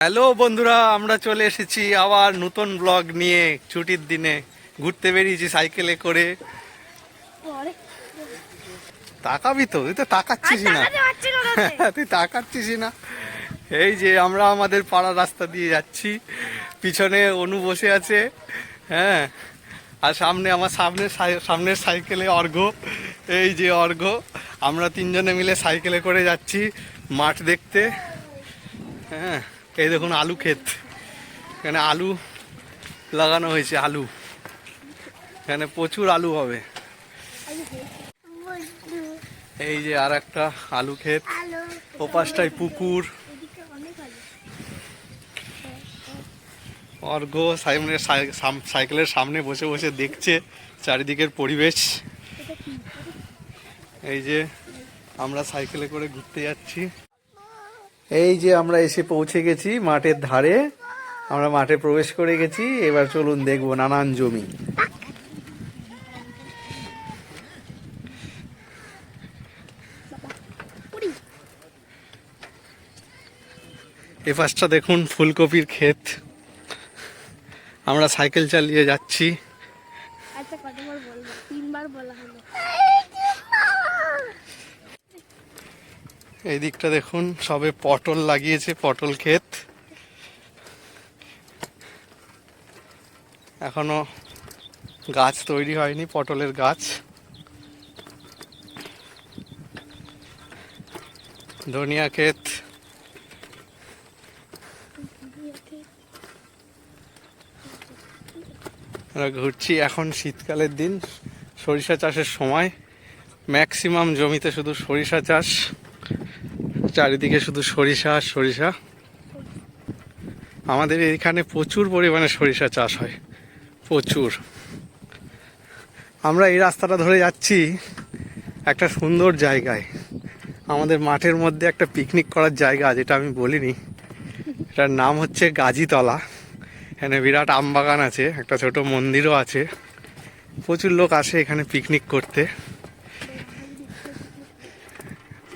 Hello বন্ধুরা, আমরা চলে এসেছি আবার নতুন ব্লগ নিয়ে। ছুটির দিনে ঘুরতে বেরিয়েছি সাইকেলে করে। তাকাবি তো, তুই তো তাকাচ্ছিস না। তুই তাকাচ্ছিস না। এই যে আমরা আমাদের পাড়ার রাস্তা দিয়ে যাচ্ছি, পিছনে অনু বসে আছে। হ্যাঁ, আর সামনে আমার সামনের সাইকেলে অর্ঘ্য। এই যে অর্ঘ্য, আমরা তিনজনে মিলে সাইকেলে করে যাচ্ছি মাঠ দেখতে। হ্যাঁ, এই দেখুন আলু ক্ষেত, এখানে আলু লাগানো হয়েছে। আলু, এখানে প্রচুর আলু হবে। এই যে আর একটা আলু ক্ষেত, ও পাশটায় পুকুর। অর্ঘ্য সাইকেলের সামনে বসে বসে দেখছে চারিদিকের পরিবেশ। এই যে আমরা সাইকেলে করে ঘুরতে যাচ্ছি। এই যে আমরা এসে পৌঁছে গেছি মাঠের ধারে। আমরা মাঠে প্রবেশ করে গেছি। এবার চলুন দেখবো নানান জমি। এ পাশটা দেখুন ফুলকপির ক্ষেত। আমরা সাইকেল চালিয়ে যাচ্ছি। এই দিকটা দেখুন সবে পটল লাগিয়েছে, পটল ক্ষেত। এখনো গাছ তৈরি হয়নি, পটলের গাছ। ধনিয়া ক্ষেত। আমরা ঘুরছি, এখন শীতকালের দিন, সরিষা চাষের সময়। ম্যাক্সিমাম জমিতে শুধু সরিষা চাষ, চারিদিকে শুধু সরিষা আর সরিষা। আমাদের এখানে প্রচুর পরিমাণে সরিষা চাষ হয়, প্রচুর। আমরা এই রাস্তাটা ধরে যাচ্ছি একটা সুন্দর জায়গায়। আমাদের মাঠের মধ্যে একটা পিকনিক করার জায়গা, যেটা আমি বলিনি, এটার নাম হচ্ছে গাজীতলা। এখানে বিরাট আমবাগান আছে, একটা ছোট মন্দিরও আছে। প্রচুর লোক আসে এখানে পিকনিক করতে।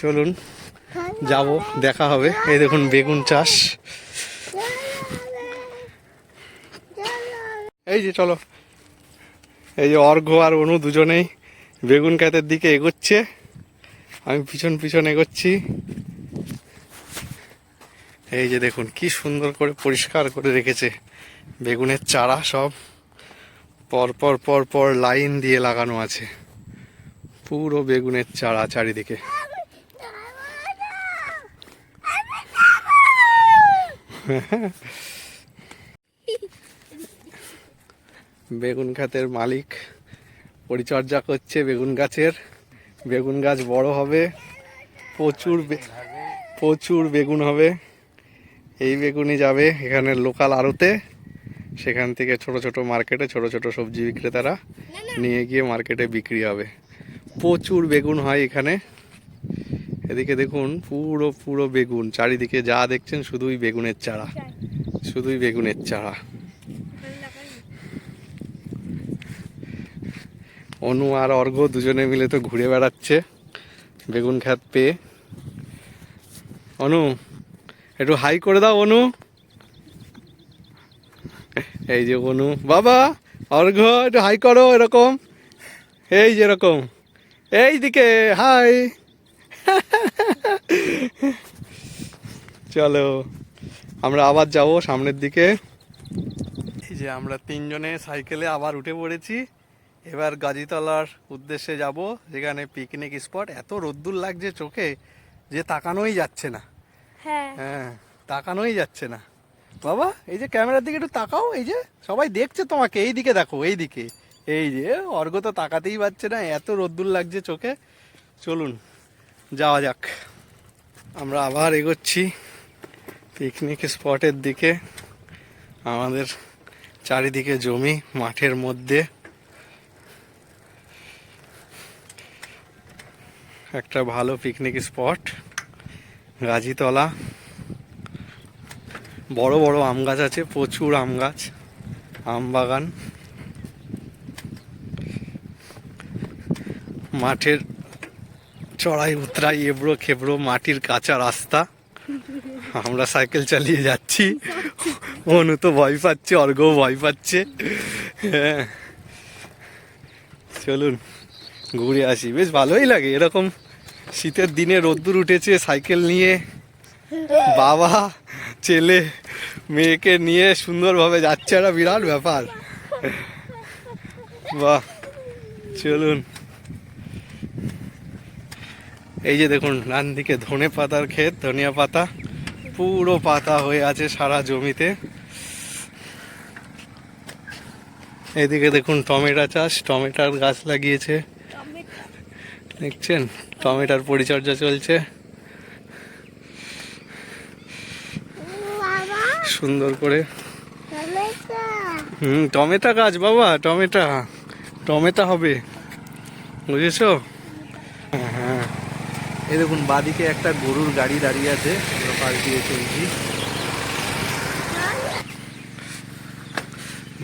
চলুন যাব, দেখা হবে। এই দেখুন বেগুন চাষ। এই যে চলো, এই যে অর্ঘ্য আর অনু দুজনেই বেগুন ক্ষেতের দিকে এগোচ্ছে, আমি পিছন পিছন এগোচ্ছি। এই যে দেখুন কি সুন্দর করে পরিষ্কার করে রেখেছে বেগুনের চারা, সব পর পর পর পর লাইন দিয়ে লাগানো আছে। পুরো বেগুনের চারা চারিদিকে। বেগুন ক্ষেতের মালিক পরিচর্যা করছে বেগুন গাছের। বেগুন গাছ বড় হবে, প্রচুর বেগুন হবে। এই বেগুনই যাবে এখানে লোকাল আড়তে, সেখান থেকে ছোট ছোট মার্কেটে ছোট ছোট সবজি বিক্রেতারা নিয়ে গিয়ে মার্কেটে বিক্রি হবে। প্রচুর বেগুন হয় এখানে। এদিকে দেখুন পুরো পুরো বেগুন, চারিদিকে যা দেখছেন শুধুই বেগুনের চারা, শুধুই বেগুনের চারা। অনু আর অর্ঘ্য দুজনে মিলে তো ঘুরে বেড়াচ্ছে বেগুন ক্ষেত পেয়ে। অনু, একটু হাই করে দাও অনু। এই যে অনু, বাবা অর্ঘ্য একটু হাই করো, এরকম, এই যে এরকম, এই দিকে হাই। চলো আমরা আবার যাব সামনের দিকে। এই যে আমরা তিনজনে সাইকেলে আবার উঠে পড়েছি। এবার গাজীতলার উদ্দেশ্যে যাব, যেখানে পিকনিক স্পট। এত রোদ্দুর লাগছে চোখে যে তাকানোই যাচ্ছে না। হ্যাঁ, তাকানোই যাচ্ছে না। বাবা এই যে ক্যামেরার দিকে একটু তাকাও, এই যে সবাই দেখছে তোমাকে, এই দিকে দেখো, এই দিকে। এই যে অর্ঘ্য তো তাকাতেই পারছে না, এত রোদ্দুর লাগছে চোখে। চলুন যাওয়া যাক। আমরা আবার এগোচ্ছি পিকনিক স্পটের দিকে। আমাদের চারিদিকে জমি, মাঠের মধ্যে একটা ভালো পিকনিক স্পট গাজীতলা। বড় বড় আম গাছ আছে, প্রচুর আম গাছ, আম বাগান। মাঠের চড়াই উতরাই, এবড়ো খেবড়ো মাটির কাঁচা রাস্তা। আমরা সাইকেল চালিয়ে যাচ্ছি, অনু তো ভয় পাচ্ছে, অর্ঘও ভয় পাচ্ছে। হ্যাঁ, চলুন ঘুরে আসি, বেশ ভালোই লাগে এরকম শীতের দিনে। রোদ্দুর উঠেছে, সাইকেল নিয়ে বাবা ছেলে মেয়েকে নিয়ে সুন্দরভাবে যাচ্ছে, একটা বিরাট ব্যাপার। বাহ, চলুন। এই যে দেখুন ডান দিকে ধনে পাতার ক্ষেত, ধনিয়া পাতা পুরো পাতা হয়ে আছে সারা জমিতে। এইদিকে দেখুন টমেটো চাষ, টমেটোর গাছ লাগিয়েছে, দেখছেন টমেটোর পরিচর্যা চলছে সুন্দর করে। টমেটো গাছ বাবা, টমেটো হবে, বুঝেছো? হ্যাঁ, এই দেখুন বাদিকে একটা গরুর গাড়ি দাঁড়িয়ে আছে, আমরা পাশ দিয়ে চলছি।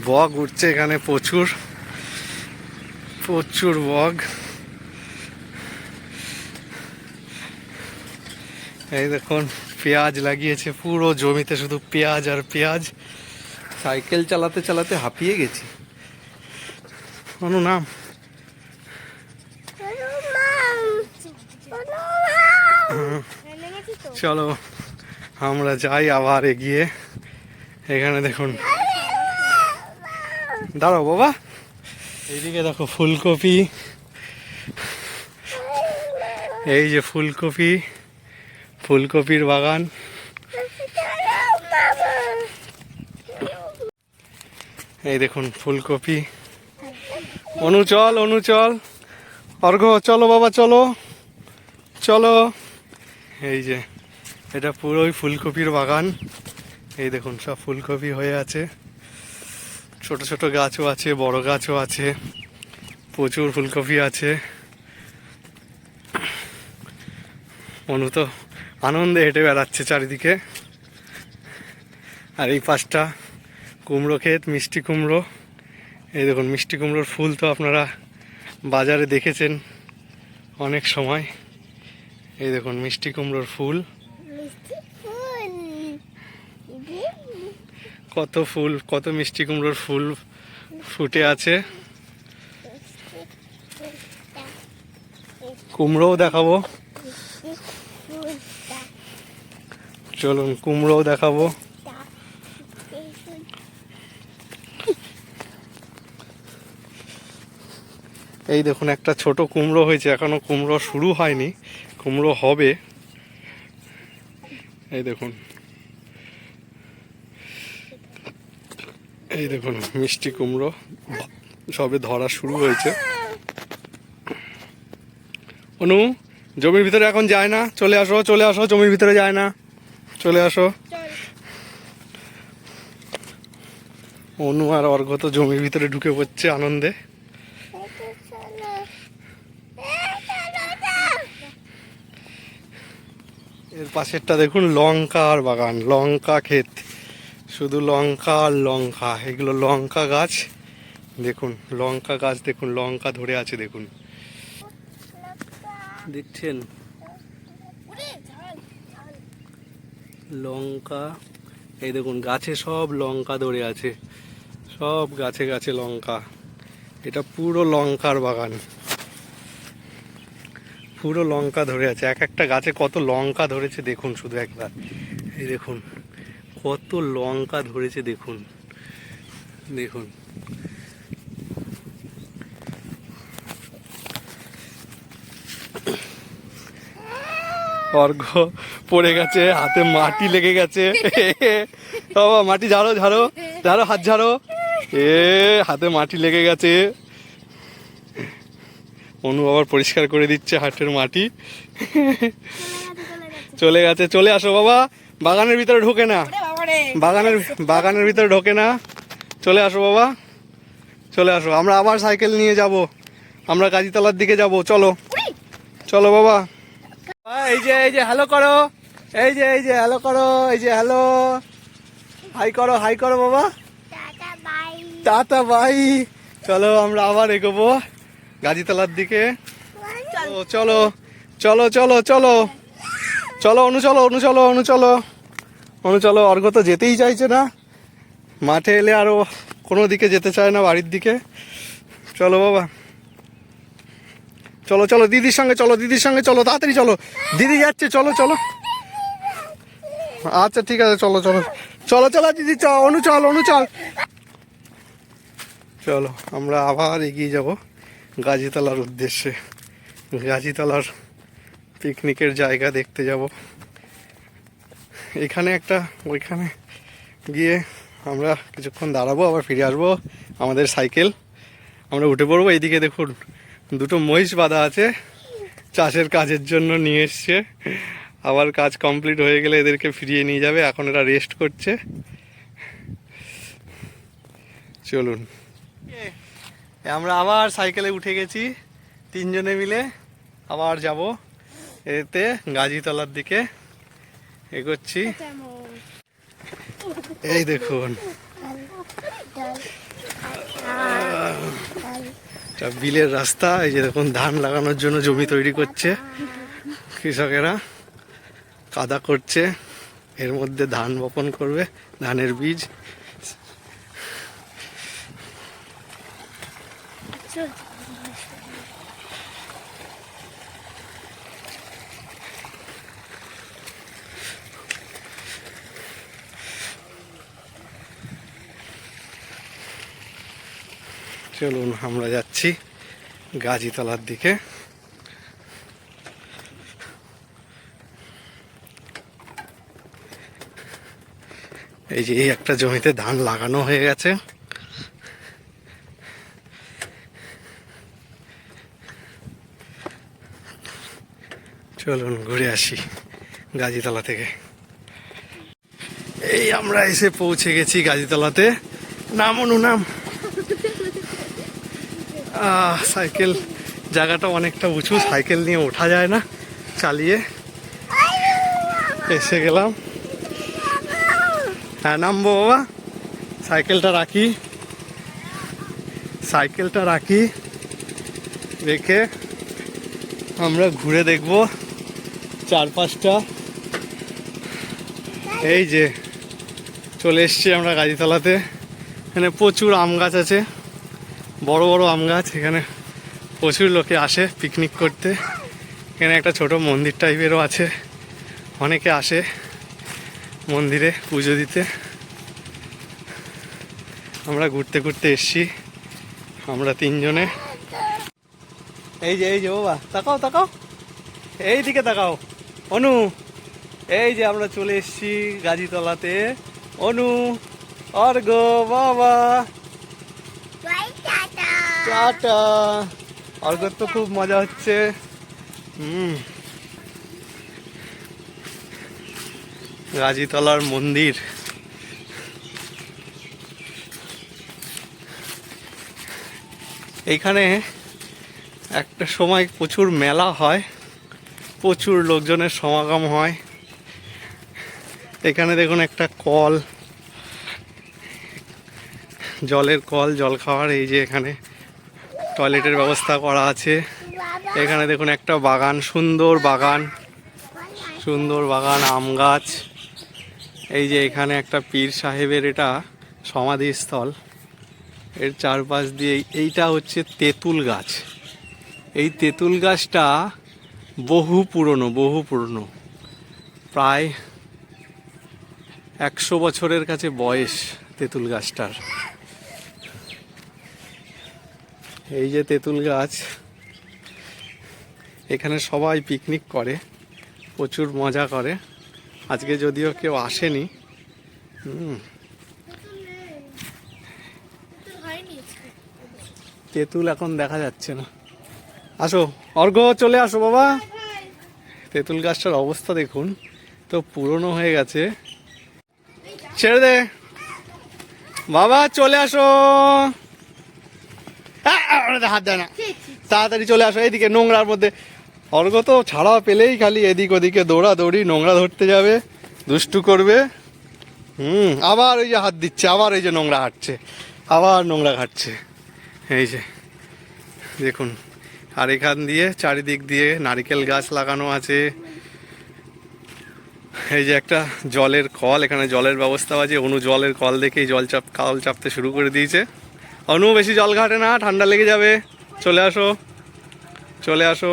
বক উঠছে এখানে, প্রচুর প্রচুর বক। এই দেখুন পেঁয়াজ লাগিয়েছে পুরো জমিতে, শুধু পেঁয়াজ আর পেঁয়াজ। সাইকেল চালাতে চালাতে হাঁপিয়ে গেছি। কোনো নাম চলো আমরা যাই আবার এগিয়ে। এখানে দেখুন, দাঁড়াও বাবা, এইদিকে দেখো ফুলকপি, এই যে ফুলকপি, ফুলকপির বাগান। এই দেখুন ফুলকপি। অনু চল, অর্ঘ চলো বাবা, চলো চলো। এই যে এটা পুরোই ফুলকপির বাগান। এই দেখুন সব ফুলকপি হয়ে আছে, ছোট ছোট গাছও আছে, বড় গাছও আছে, প্রচুর ফুলকপি আছে। অনু তো আনন্দে হেঁটে বেড়াচ্ছে চারিদিকে। আর এই পাশটা কুমড়ো ক্ষেত, মিষ্টি কুমড়ো। এই দেখুন মিষ্টি কুমড়োর ফুল তো আপনারা বাজারে দেখেছেন অনেক সময়। এই দেখুন মিষ্টি কুমড়োর ফুল, কত মিষ্টি কুমড়োর ফুল ফুটে আছে। কুমড়োও দেখাবো, চলুন কুমড়োও দেখাবো। এই দেখুন একটা ছোট কুমড়ো হয়েছে, এখনো কুমড়ো শুরু হয়নি, কুমড়ো হবে। এই দেখুন, এই দেখুন মিষ্টি কুমড়ো সবে ধরা শুরু হয়েছে। অনু জমির ভিতরে এখন যায় না, চলে আসো চলে আসো, জমির ভিতরে যায় না, চলে আসো। অনু আর অর্ঘ তো জমির ভিতরে ঢুকে পড়ছে আনন্দে। এর পাশেরটা দেখুন লঙ্কার বাগান, লঙ্কা ক্ষেত, শুধু লঙ্কা আর লঙ্কা। এগুলো লঙ্কা গাছ, দেখুন লঙ্কা গাছ, দেখুন লঙ্কা ধরে আছে, দেখুন দেখছেন লঙ্কা। এই দেখুন গাছে সব লঙ্কা ধরে আছে, সব গাছে গাছে লঙ্কা। এটা পুরো লঙ্কার বাগান, পুরো লঙ্কা ধরে আছে। এক একটা গাছে কত লঙ্কা ধরেছে দেখুন, শুধু একবার এই দেখুন কত লঙ্কা ধরেছে, দেখুন দেখুন। অর্ঘ পড়ে গেছে, হাতে মাটি লেগে গেছে। বাবা মাটি ঝাড়ো ঝাড়ো ঝাড়ো, হাত ঝাড়ো। হাতে মাটি লেগে গেছে। অনু আবার পরিষ্কার করে দিচ্ছে হাটের মাটি। চলে গেছে, চলে আসো বাবা, বাগানের ভিতরে ঢোকে না, বাগানের ভিতরে ঢোকে না। চলে আসো বাবা, চলে আসো। আমরা আবার সাইকেল নিয়ে যাব, আমরা কাজীতলার দিকে যাব। চলো চলো বাবা। এই যে হ্যালো করো, এই যে হ্যালো করো, এই যে হ্যালো, হাই করো বাবা, টাটা বাই। চলো আমরা আবার এগোবো গাজীতলার দিকে। চলো চলো চলো চলো। চলো অনু, চলো অনু, চলো অনু, চলো অনু, চলো। অর্ঘ্য তো যেতেই চাইছে না, মাঠে এলে আরো কোনো দিকে যেতে চায় না, বাড়ির দিকে। চলো বাবা, চলো চলো দিদির সঙ্গে, চলো দিদির সঙ্গে, চলো তাড়াতাড়ি চলো, দিদি যাচ্ছে, চলো চলো। আচ্ছা ঠিক আছে, চলো চলো চলো চলো দিদি, অনু চল, অনু চল। চলো আমরা আবার এগিয়ে যাব গাজীতলার উদ্দেশ্যে। গাজীতলার পিকনিকের জায়গা দেখতে যাব। এখানে একটা, ওইখানে গিয়ে আমরা কিছুক্ষণ দাঁড়াবো, আবার ফিরে আসবো। আমাদের সাইকেল, আমরা উঠে পড়বো। এইদিকে দেখুন দুটো মহিষ বাঁধা আছে, চাষের কাজের জন্য নিয়ে এসছে। আবার কাজ কমপ্লিট হয়ে গেলে এদেরকে ফিরিয়ে নিয়ে যাবে, এখন এরা রেস্ট করছে। চলুন, আমরা আবার সাইকেলে উঠে গেছি, তিনজনে মিলে আবার যাব এতে গাজীতলার দিকে এগোচ্ছি। এই দেখুন বিলের রাস্তা, এই যে দেখুন ধান লাগানোর জন্য জমি তৈরি করছে কৃষকেরা, কাদা করছে, এর মধ্যে ধান বপন করবে, ধানের বীজ। চলুন আমরা যাচ্ছি গাজীতলার দিকে। এই যে এই একটা জমিতে ধান লাগানো হয়ে গেছে। চলুন ঘুরে আসি গাজীতলা থেকে। এই আমরা এসে পৌঁছে গেছি গাজীতলাতে। নাম অনু, নাম। সাইকেল, জায়গাটা অনেকটা উঁচু, সাইকেল নিয়ে ওঠা যায় না, চালিয়ে এসে গেলাম। হ্যাঁ নামবো বাবা, সাইকেলটা রাখি, সাইকেলটা রাখি, রেখে আমরা ঘুরে দেখব চারপাশটা। এই যে চলে এসছি আমরা গাজীতলাতে। এখানে প্রচুর আম গাছ আছে, বড় বড় আম গাছ। এখানে প্রচুর লোকে আসে পিকনিক করতে। এখানে একটা ছোট মন্দির টাইপেরও আছে, অনেকে আসে মন্দিরে পুজো দিতে। আমরা ঘুরতে ঘুরতে এসছি আমরা তিনজনে। এই যে বাবা, তাকাও তাকাও, এই দিকে তাকাও অনু। এই যে আমরা চলে এসছি গাজীতলাতে। অনু, অর্ঘ্য, বাবা, টাটা। অর্ঘ্যর তো খুব মজা হচ্ছে। গাজীতলার মন্দির। এইখানে একটা সময় প্রচুর মেলা হয়, প্রচুর লোকজনের সমাগম হয়। এখানে দেখুন একটা কল, জলের কল, জল খাওয়ার। এই যে এখানে টয়লেটের ব্যবস্থা করা আছে। এখানে দেখুন একটা বাগান, সুন্দর বাগান, সুন্দর বাগান, আম গাছ। এই যে এখানে একটা পীর সাহেবের এটা সমাধিস্থল। এর চারপাশ দিয়ে এইটা হচ্ছে তেঁতুল গাছ। এই তেঁতুল গাছটা বহু পুরনো, প্রায় 100 বছরের কাছে বয়স তেঁতুল গাছটার। এই যে তেঁতুল গাছ, এখানে সবাই পিকনিক করে, প্রচুর মজা করে। আজকে যদিও কেউ আসেনি। তেঁতুল এখন দেখা যাচ্ছে না। আসো অর্ঘ্য, চলে আসো বাবা। তেঁতুল গাছটার অবস্থা দেখুন, তো পুরনো হয়ে গেছে। ছেড়ে দে বাবা, চলে আসো। হাত দেয় না, তাড়াতাড়ি চলে আসো। এইদিকে নোংরার মধ্যে। অর্ঘ্য তো ছাড়া পেলেই খালি এদিক ওদিকে দৌড়াদৌড়ি, নোংরা ধরতে যাবে, দুষ্টু করবে। আবার ওই যে হাত দিচ্ছে, আবার এই যে নোংরা হাঁটছে, আবার নোংরা ঘাটছে। এই যে দেখুন, আর এখান দিয়ে চারিদিক দিয়ে নারকেল গাছ লাগানো আছে, এই যে একটা জলের কল, এখানে জলের ব্যবস্থা আছে। অনু জলের কল দেখেই কল চাপতে শুরু করে দিয়েছে। অনু বেশি জল ঘাটে না, ঠান্ডা লেগে যাবে। চলে আসো, চলে আসো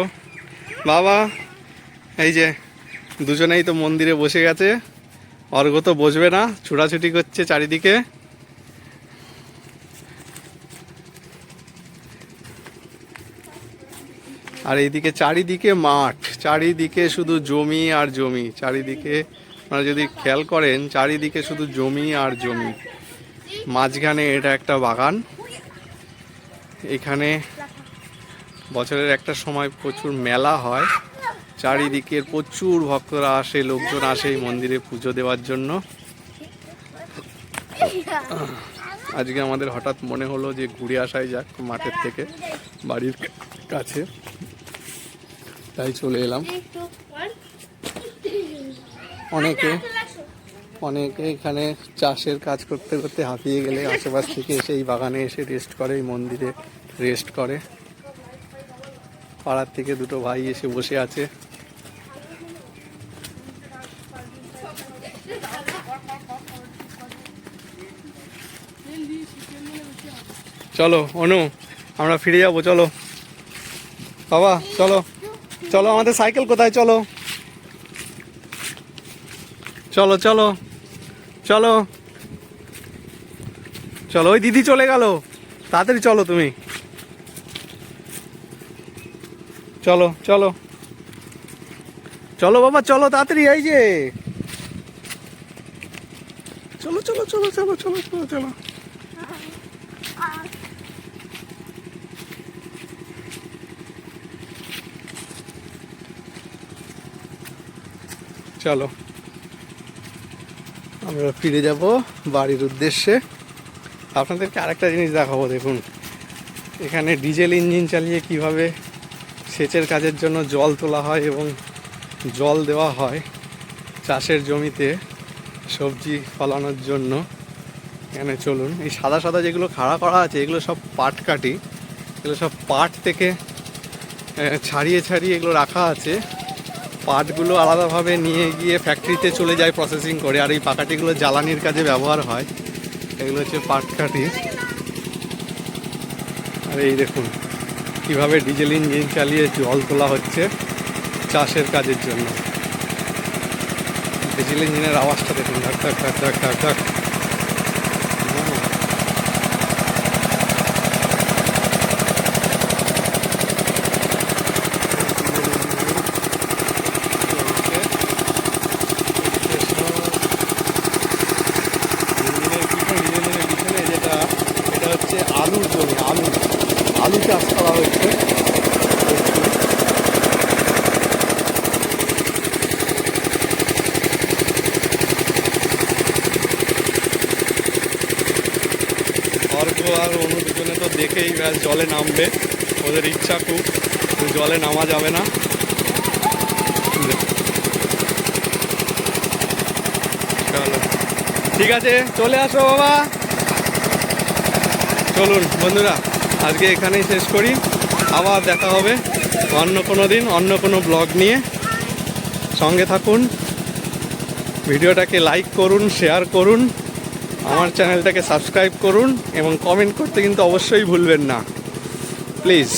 বাবা। এই যে দুজনেই তো মন্দিরে বসে গেছে, অর্ঘ্য তো বসবে না, ছুটাছুটি করছে চারিদিকে। আর এইদিকে চারিদিকে মাঠ, চারিদিকে শুধু জমি আর জমি। চারিদিকে আপনারা যদি খেয়াল করেন, চারিদিকে শুধু জমি আর জমি। মাঝখানে এটা একটা বাগান। এখানে বছরের একটা সময় প্রচুর মেলা হয়, চারিদিকের প্রচুর ভক্তরা আসে, লোকজন আসে এই মন্দিরে পুজো দেওয়ার জন্য। আজকে আমাদের হঠাৎ মনে হলো যে ঘুরে আসাই যাক মাঠের থেকে, বাড়ির কাছে, তাই চলে এলাম। অনেকে এখানে চাষের কাজ করতে করতে হাঁপিয়ে গেলে আশেপাশ থেকে এসে এই বাগানে এসে রেস্ট করে, এই মন্দিরে রেস্ট করে। পাড়ার থেকে দুটো ভাই এসে বসে আছে। চলো অনু, আমরা ফিরে যাবো। চলো বাবা, চলো চলো, আমাদের সাইকেল কোথায়? চলো চলো চলো চলো চলো। ওই দিদি চলে গেল, তাড়াতাড়ি চলো তুমি। চলো চলো চলো বাবা, চলো তাড়াতাড়ি। এই যে চলো চলো চলো চলো চলো চলো চলো। চলো আমরা ফিরে যাব বাড়ির উদ্দেশ্যে। আপনাদেরকে আরেকটা জিনিস দেখাবো, দেখুন এখানে ডিজেল ইঞ্জিন চালিয়ে কিভাবে সেচের কাজের জন্য জল তোলা হয় এবং জল দেওয়া হয় চাষের জমিতে সবজি ফলানোর জন্য। এখানে চলুন, এই সাদা সাদা যেগুলো খাড়া করা আছে এগুলো সব পাট কাটি, এগুলো সব পাট থেকে ছাড়িয়ে ছাড়িয়ে এগুলো রাখা আছে। পাটগুলো আলাদাভাবে নিয়ে গিয়ে ফ্যাক্টরিতে চলে যায় প্রসেসিং করে, আর এই পাকাটিগুলো জ্বালানির কাজে ব্যবহার হয়। এগুলো হচ্ছে পাটকাঠি। আর এই দেখুন কিভাবে ডিজেল ইঞ্জিন চালিয়ে জল তোলা হচ্ছে চাষের কাজের জন্য। ডিজেল ইঞ্জিনের আওয়াজটা দেখুন, ঢাক ঢাক ঢাক ঢাক ঢাক ঢাক। এটা হচ্ছে আলুর জমি, আলু চাষ করা হয়েছে। অর্ঘ্য আর অনু দুজনে তো দেখেই ব্যাস জলে নামবে, ওদের ইচ্ছা খুব, জলে নামা যাবে না। চলো ঠিক আছে, চলে আসো বাবা। চলুন বন্ধুরা, আজকে এখানেই শেষ করি, আবার দেখা হবে অন্য কোনো দিন অন্য কোনো ব্লগ নিয়ে। সঙ্গে থাকুন, ভিডিওটাকে লাইক করুন, শেয়ার করুন, আমার চ্যানেলটাকে সাবস্ক্রাইব করুন এবং কমেন্ট করতে কিন্তু অবশ্যই ভুলবেন না প্লিজ।